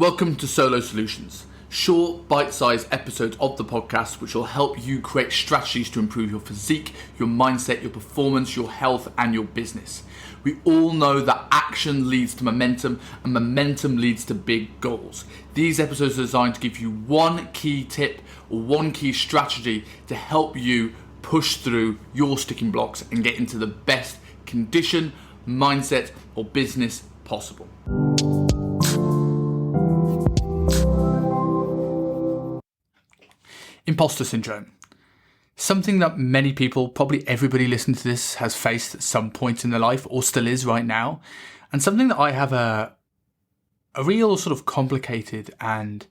Welcome to Solo Solutions, short, bite-sized episodes of the podcast which will help you create strategies to improve your physique, your mindset, your performance, your health, and your business. We all know that action leads to momentum, and momentum leads to big goals. These episodes are designed to give you one key tip or one key strategy to help you push through your sticking blocks and get into the best condition, mindset, or business possible. Imposter syndrome. Something that many people, probably everybody listening to this, has faced at some point in their life or still is right now. And something that I have a real sort of complicated and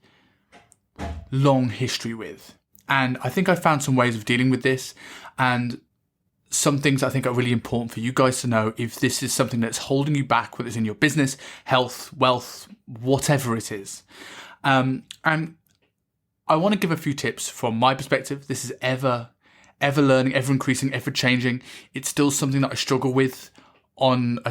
long history with. And I think I found some ways of dealing with this, and some things I think are really important for you guys to know if this is something that's holding you back, whether it's in your business, health, wealth, whatever it is. And I want to give a few tips from my perspective. This is ever learning, ever increasing, ever changing. It's still something that I struggle with on a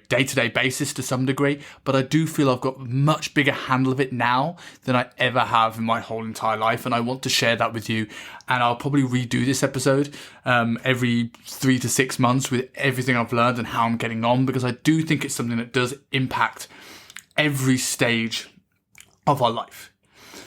day-to-day basis to some degree, but I do feel I've got a much bigger handle of it now than I ever have in my whole entire life, and I want to share that with you. And I'll probably redo this episode every 3 to 6 months with everything I've learned and how I'm getting on, because I do think it's something that does impact every stage of our life.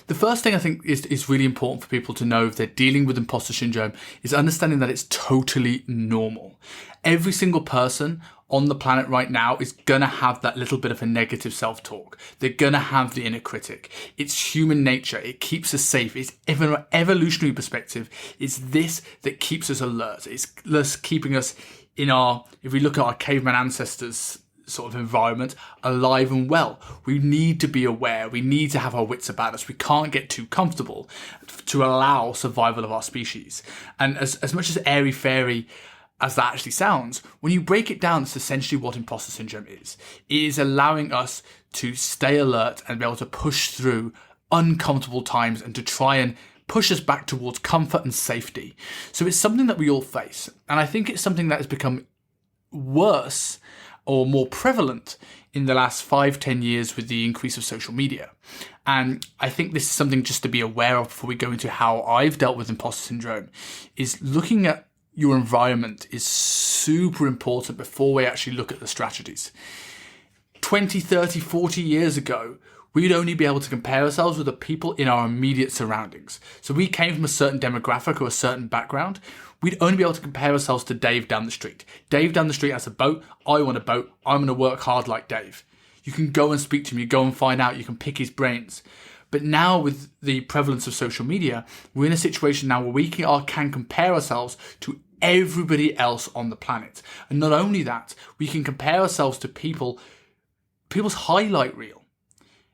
The first thing I think is really important for people to know if they're dealing with imposter syndrome is understanding that it's totally normal. Every single person on the planet right now is going to have that little bit of a negative self-talk. They're going to have the inner critic. It's human nature. It keeps us safe. It's from an evolutionary perspective. It's this that keeps us alert. It's thus keeping us in if we look at our caveman ancestors' sort of environment, alive and well. We need to be aware. We need to have our wits about us. We can't get too comfortable to allow survival of our species. And as much as airy-fairy as that actually sounds, when you break it down, it's essentially what imposter syndrome is. It is allowing us to stay alert and be able to push through uncomfortable times and to try and push us back towards comfort and safety. So it's something that we all face. And I think it's something that has become worse or more prevalent in the last 5-10 years with the increase of social media. And I think this is something just to be aware of before we go into how I've dealt with imposter syndrome, is looking at your environment is super important before we actually look at the strategies. 20, 30, 40 years ago, we'd only be able to compare ourselves with the people in our immediate surroundings. So we came from a certain demographic or a certain background. We'd only be able to compare ourselves to Dave down the street. Dave down the street has a boat. I want a boat. I'm going to work hard like Dave. You can go and speak to him. You go and find out. You can pick his brains. But now with the prevalence of social media, we're in a situation now where we can compare ourselves to everybody else on the planet. And not only that, we can compare ourselves to people's highlight reel.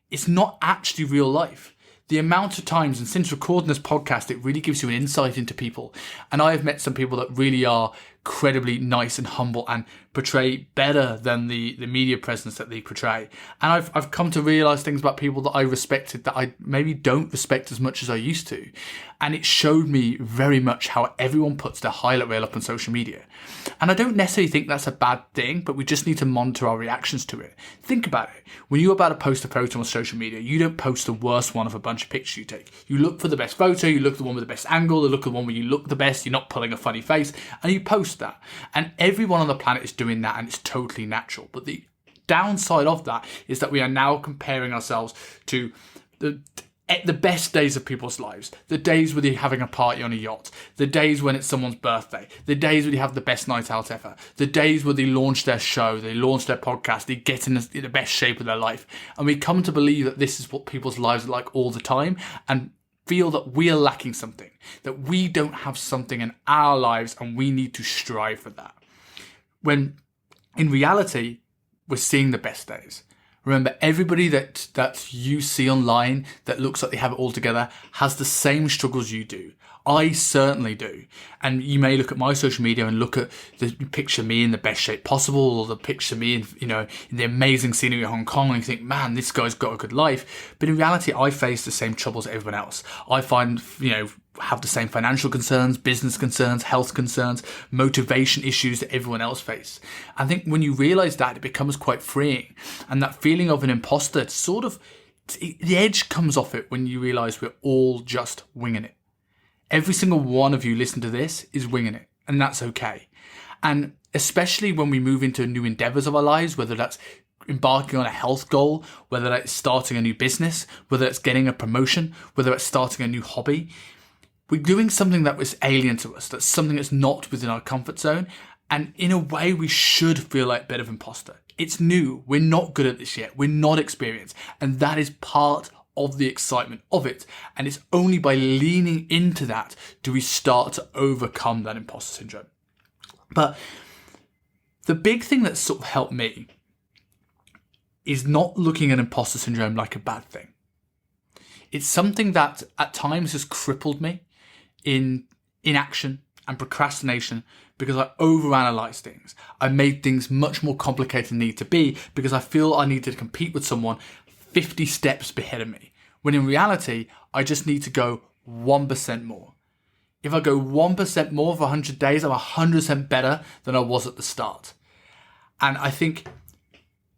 It's not actually real life. The amount of times, and since recording this podcast, it really gives you an insight into people. And I have met some people that really are incredibly nice and humble and portray better than the media presence that they portray. And I've come to realize things about people that I respected that I maybe don't respect as much as I used to. And it showed me very much how everyone puts their highlight reel up on social media. And I don't necessarily think that's a bad thing, but we just need to monitor our reactions to it. Think about it. When you're about to post a photo on social media, you don't post the worst one of a bunch of pictures you take. You look for the best photo, you look for the one with the best angle, you look for the one where you look the best, you're not pulling a funny face, and you post that. And everyone on the planet is doing that, and it's totally natural. But the downside of that is that we are now comparing ourselves to the best days of people's lives, the days where they're having a party on a yacht, the days when it's someone's birthday, the days where they have the best night out ever, the days where they launch their show, they launch their podcast, they get in the best shape of their life. And we come to believe that this is what people's lives are like all the time, and feel that we are lacking something, that we don't have something in our lives and we need to strive for that. When in reality, we're seeing the best days. Remember, everybody that you see online that looks like they have it all together has the same struggles you do. I certainly do. And you may look at my social media and look at the picture of me in the best shape possible, or the picture of me in, in the amazing scenery of Hong Kong, and you think, man, this guy's got a good life. But in reality, I face the same troubles as everyone else. I find, have the same financial concerns, business concerns, health concerns, motivation issues that everyone else face. I think when you realize that, it becomes quite freeing. And that feeling of an imposter sort of the edge comes off it when you realise we're all just winging it. Every single one of you listen to this is winging it, and that's okay. And especially when we move into new endeavours of our lives, whether that's embarking on a health goal, whether that's starting a new business, whether it's getting a promotion, whether it's starting a new hobby, we're doing something that was alien to us, that's something that's not within our comfort zone. And in a way, we should feel like a bit of imposter. It's new. We're not good at this yet. We're not experienced. And that is part of the excitement of it. And it's only by leaning into that do we start to overcome that imposter syndrome. But the big thing that sort of helped me is not looking at imposter syndrome like a bad thing. It's something that at times has crippled me in inaction and procrastination because I overanalyze things. I made things much more complicated than they need to be because I feel I need to compete with someone 50 steps ahead of me. When in reality, I just need to go 1% more. If I go 1% more for 100 days, I'm 100% better than I was at the start. And I think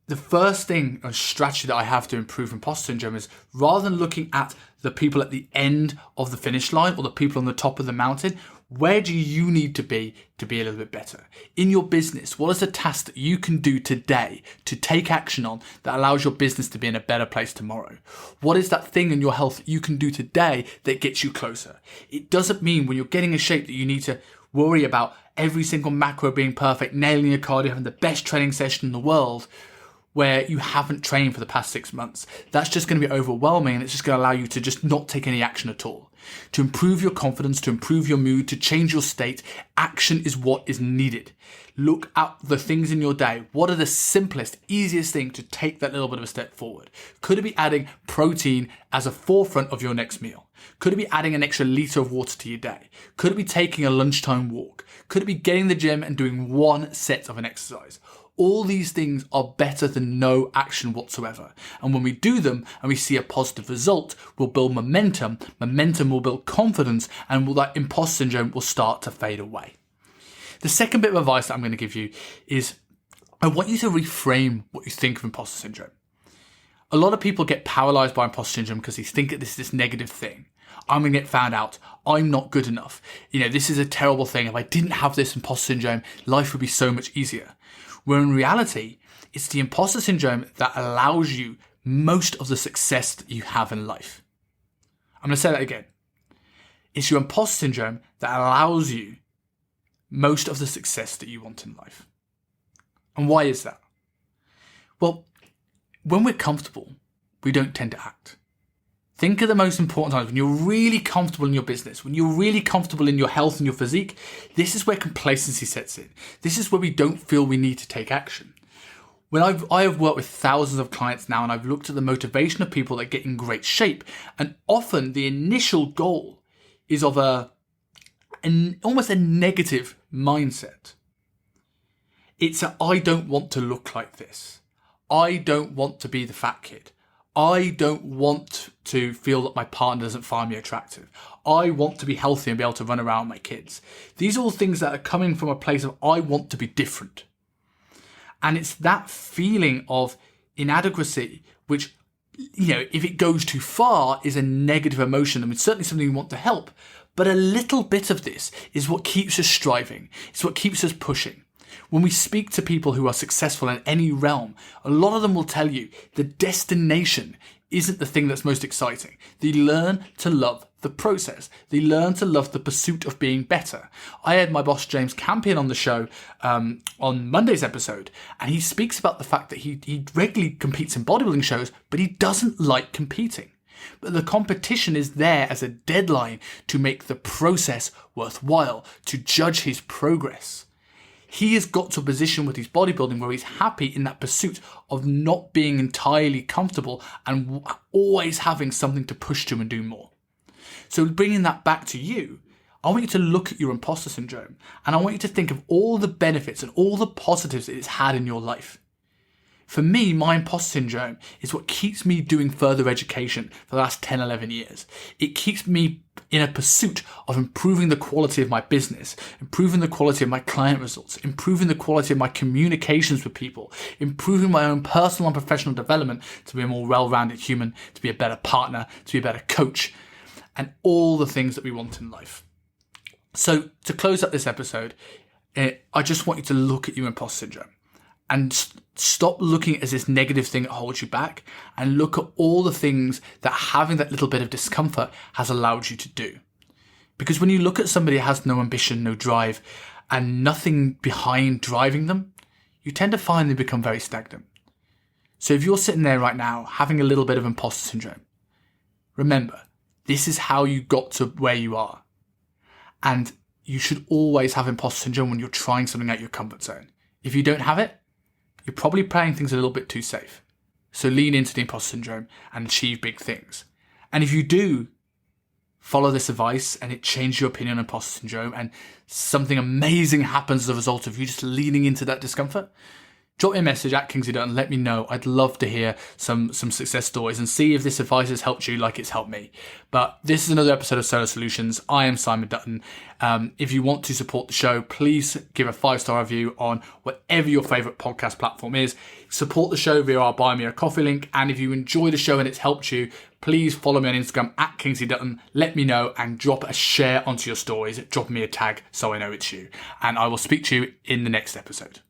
the first thing or strategy that I have to improve imposter syndrome is rather than looking at the people at the end of the finish line or the people on the top of the mountain, where do you need to be a little bit better? In your business, what is the task that you can do today to take action on that allows your business to be in a better place tomorrow? What is that thing in your health that you can do today that gets you closer? It doesn't mean when you're getting in shape that you need to worry about every single macro being perfect, nailing your cardio, having the best training session in the world, where you haven't trained for the past 6 months. That's just going to be overwhelming, and it's just going to allow you to just not take any action at all. To improve your confidence, to improve your mood, to change your state, action is what is needed. Look at the things in your day. What are the simplest, easiest thing to take that little bit of a step forward? Could it be adding protein as a forefront of your next meal? Could it be adding an extra litre of water to your day? Could it be taking a lunchtime walk? Could it be getting in the gym and doing one set of an exercise? All these things are better than no action whatsoever. And when we do them and we see a positive result, we'll build momentum. Momentum will build confidence, and that imposter syndrome will start to fade away. The second bit of advice that I'm going to give you is I want you to reframe what you think of imposter syndrome. A lot of people get paralyzed by imposter syndrome because they think that this is this negative thing. I'm going to get found out. I'm not good enough. This is a terrible thing. If I didn't have this imposter syndrome, life would be so much easier. Where in reality, it's the imposter syndrome that allows you most of the success that you have in life. I'm going to say that again. It's your imposter syndrome that allows you most of the success that you want in life. And why is that? Well, when we're comfortable, we don't tend to act. Think of the most important times when you're really comfortable in your business, when you're really comfortable in your health and your physique. This is where complacency sets in. This is where we don't feel we need to take action. When I have worked with thousands of clients now, and I've looked at the motivation of people that get in great shape, and often the initial goal is of almost a negative mindset. It's I don't want to look like this. I don't want to be the fat kid. I don't want to feel that my partner doesn't find me attractive. I want to be healthy and be able to run around with my kids. These are all things that are coming from a place of I want to be different. And it's that feeling of inadequacy, which, if it goes too far, is a negative emotion, and it's certainly something we want to help. But a little bit of this is what keeps us striving. It's what keeps us pushing. When we speak to people who are successful in any realm, a lot of them will tell you the destination isn't the thing that's most exciting. They learn to love the process. They learn to love the pursuit of being better. I had my boss James Campion on the show on Monday's episode, and he speaks about the fact that he regularly competes in bodybuilding shows, but he doesn't like competing. But the competition is there as a deadline to make the process worthwhile, to judge his progress. He has got to a position with his bodybuilding where he's happy in that pursuit of not being entirely comfortable and always having something to push to and do more. So bringing that back to you, I want you to look at your imposter syndrome, and I want you to think of all the benefits and all the positives that it's had in your life. For me, my imposter syndrome is what keeps me doing further education for the last 10, 11 years. It keeps me in a pursuit of improving the quality of my business, improving the quality of my client results, improving the quality of my communications with people, improving my own personal and professional development to be a more well-rounded human, to be a better partner, to be a better coach, and all the things that we want in life. So to close up this episode, I just want you to look at your imposter syndrome and stop looking at it as this negative thing that holds you back, and look at all the things that having that little bit of discomfort has allowed you to do. Because when you look at somebody who has no ambition, no drive, and nothing behind driving them, you tend to find they become very stagnant. So if you're sitting there right now having a little bit of imposter syndrome, remember, this is how you got to where you are. And you should always have imposter syndrome when you're trying something out your comfort zone. If you don't have it, you're probably playing things a little bit too safe. So lean into the imposter syndrome and achieve big things. And if you do follow this advice and it changes your opinion on imposter syndrome and something amazing happens as a result of you just leaning into that discomfort, drop me a message at Kingsley Dutton, let me know. I'd love to hear some success stories and see if this advice has helped you like it's helped me. But this is another episode of Solo Solutions. I am Simon Dutton. If you want to support the show, please give a 5-star review on whatever your favourite podcast platform is. Support the show via our Buy Me a Coffee link. And if you enjoy the show and it's helped you, please follow me on Instagram at Kingsley Dutton. Let me know and drop a share onto your stories. Drop me a tag so I know it's you. And I will speak to you in the next episode.